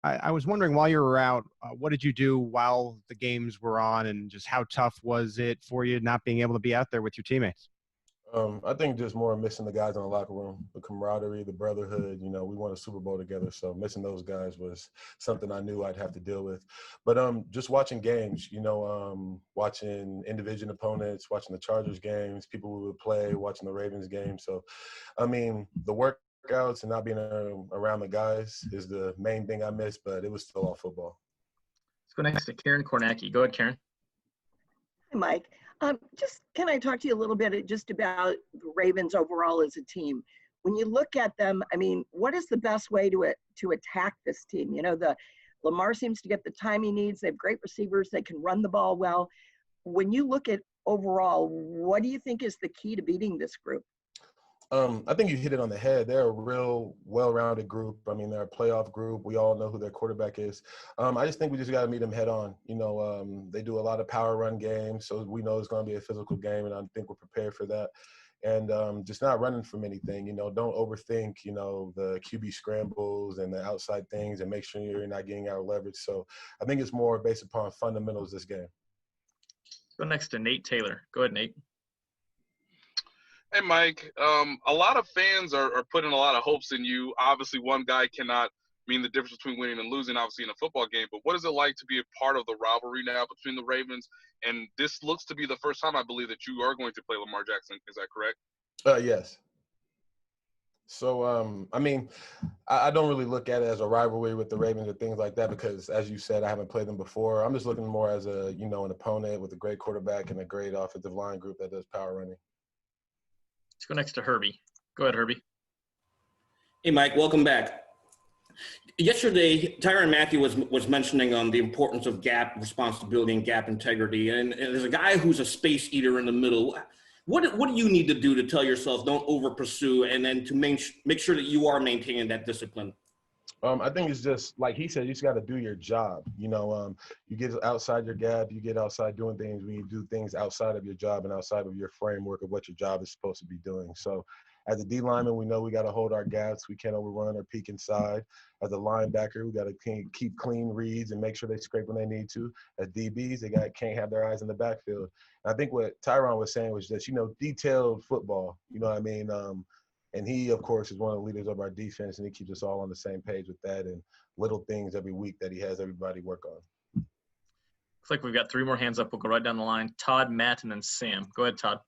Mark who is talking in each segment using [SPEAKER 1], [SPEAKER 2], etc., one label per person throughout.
[SPEAKER 1] I was wondering, while you were out, what did you do while the games were on, and just how tough was it for you not being able to be out there with your teammates?
[SPEAKER 2] I think just more missing the guys in the locker room, the camaraderie, the brotherhood. You know, we won a Super Bowl together, so missing those guys was something I knew I'd have to deal with. But just watching games, watching in division opponents, watching the Chargers games, people we would play, watching the Ravens games. So, I mean, the workouts and not being around the guys is the main thing I miss. But it was still all football.
[SPEAKER 3] Let's go next to Karen Kornacki. Go ahead, Karen.
[SPEAKER 4] Hi, Mike. Just can I talk to you a little bit just about the Ravens overall as a team? When you look at them, I mean, what is the best way to attack this team? You know, Lamar seems to get the time he needs. They have great receivers. They can run the ball well. When you look at overall, what do you think is the key to beating this group?
[SPEAKER 2] I think you hit it on the head. They're a real well-rounded group. I mean, they're a playoff group. We all know who their quarterback is. I just think we just got to meet them head on. They do a lot of power run games, so we know it's going to be a physical game, and I think we're prepared for that. And just not running from anything. Don't overthink, the QB scrambles and the outside things, and make sure you're not getting out of leverage. So I think it's more based upon fundamentals this game.
[SPEAKER 3] Go next to Nate Taylor. Go ahead, Nate.
[SPEAKER 5] Hey, Mike. A lot of fans are putting a lot of hopes in you. Obviously, one guy cannot mean the difference between winning and losing, obviously, in a football game. But what is it like to be a part of the rivalry now between the Ravens? And this looks to be the first time, I believe, that you are going to play Lamar Jackson. Is that correct?
[SPEAKER 2] Yes. So, I don't really look at it as a rivalry with the Ravens or things like that because, as you said, I haven't played them before. I'm just looking more as an opponent with a great quarterback and a great offensive line group that does power running.
[SPEAKER 3] Let's go next to Herbie. Go ahead, Herbie.
[SPEAKER 6] Hey, Mike, welcome back. Yesterday, Tyrann Mathieu was mentioning the importance of gap responsibility and gap integrity. And as a guy who's a space eater in the middle, what do you need to do to tell yourself don't over pursue and then to make sure that you are maintaining that discipline?
[SPEAKER 2] I think it's just like he said, you just got to do your job. You get outside your gap, you get outside doing things when you do things outside of your job and outside of your framework of what your job is supposed to be doing. So as a D lineman, we know we got to hold our gaps. We can't overrun or peek inside. As a linebacker, we got to keep clean reads and make sure they scrape when they need to. As DBs, they can't have their eyes in the backfield. And I think what Tyrann was saying was just, detailed football. You know what I mean? And he, of course, is one of the leaders of our defense, and he keeps us all on the same page with that and little things every week that he has everybody work on.
[SPEAKER 3] Looks like we've got three more hands up. We'll go right down the line. Todd, Matt, and then Sam. Go ahead, Todd.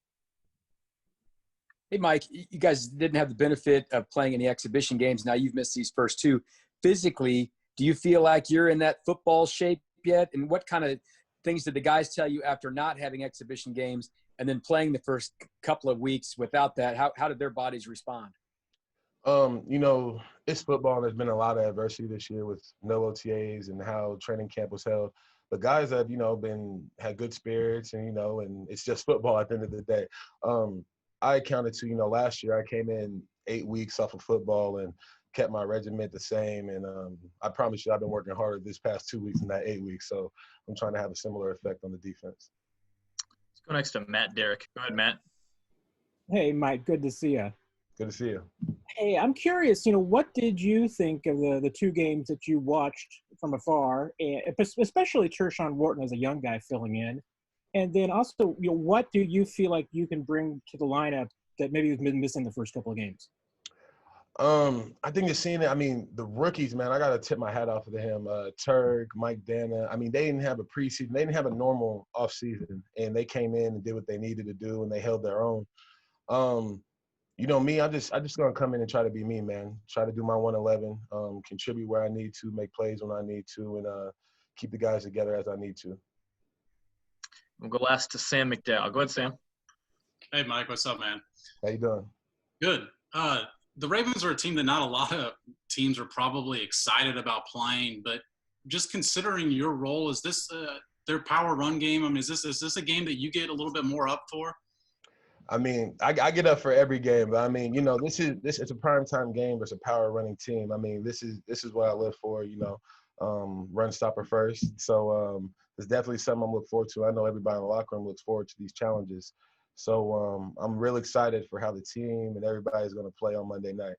[SPEAKER 7] Hey, Mike, you guys didn't have the benefit of playing in the exhibition games. Now you've missed these first two. Physically, do you feel like you're in that football shape yet? And what kind of things did the guys tell you after not having exhibition games and then playing the first couple of weeks without that? How did their bodies respond?
[SPEAKER 2] It's football. And there's been a lot of adversity this year with no OTAs and how training camp was held. The guys have, had good spirits and it's just football at the end of the day. I accounted to, last year I came in 8 weeks off of football and kept my regiment the same. And I promise you I've been working harder this past 2 weeks than that 8 weeks. So I'm trying to have a similar effect on the defense.
[SPEAKER 3] Let's go next to Matt Derrick. Go ahead, Matt.
[SPEAKER 8] Hey, Mike, good to see you.
[SPEAKER 2] Good to see you.
[SPEAKER 8] Hey, I'm curious, what did you think of the two games that you watched from afar, and especially Tershawn Wharton as a young guy filling in? And then also, what do you feel like you can bring to the lineup that maybe you've been missing the first couple of games?
[SPEAKER 2] I think you're seeing it. The rookies, man, I got to tip my hat off to him. Turk, Mike Dana. They didn't have a preseason. They didn't have a normal offseason, and they came in and did what they needed to do, and they held their own. Me, I just going to come in and try to be me, man. Try to do my 111, contribute where I need to, make plays when I need to, and keep the guys together as I need to.
[SPEAKER 3] We'll go last to Sam McDowell. Go ahead, Sam.
[SPEAKER 9] Hey, Mike. What's up, man?
[SPEAKER 2] How you doing?
[SPEAKER 9] Good. The Ravens are a team that not a lot of teams are probably excited about playing, but just considering your role, is this their power run game? Is this a game that you get a little bit more up for?
[SPEAKER 2] I get up for every game, but this is a primetime game versus a power running team. This is what I live for, run stopper first. So it's definitely something I'm looking forward to. I know everybody in the locker room looks forward to these challenges. So I'm real excited for how the team and everybody is going to play on Monday night.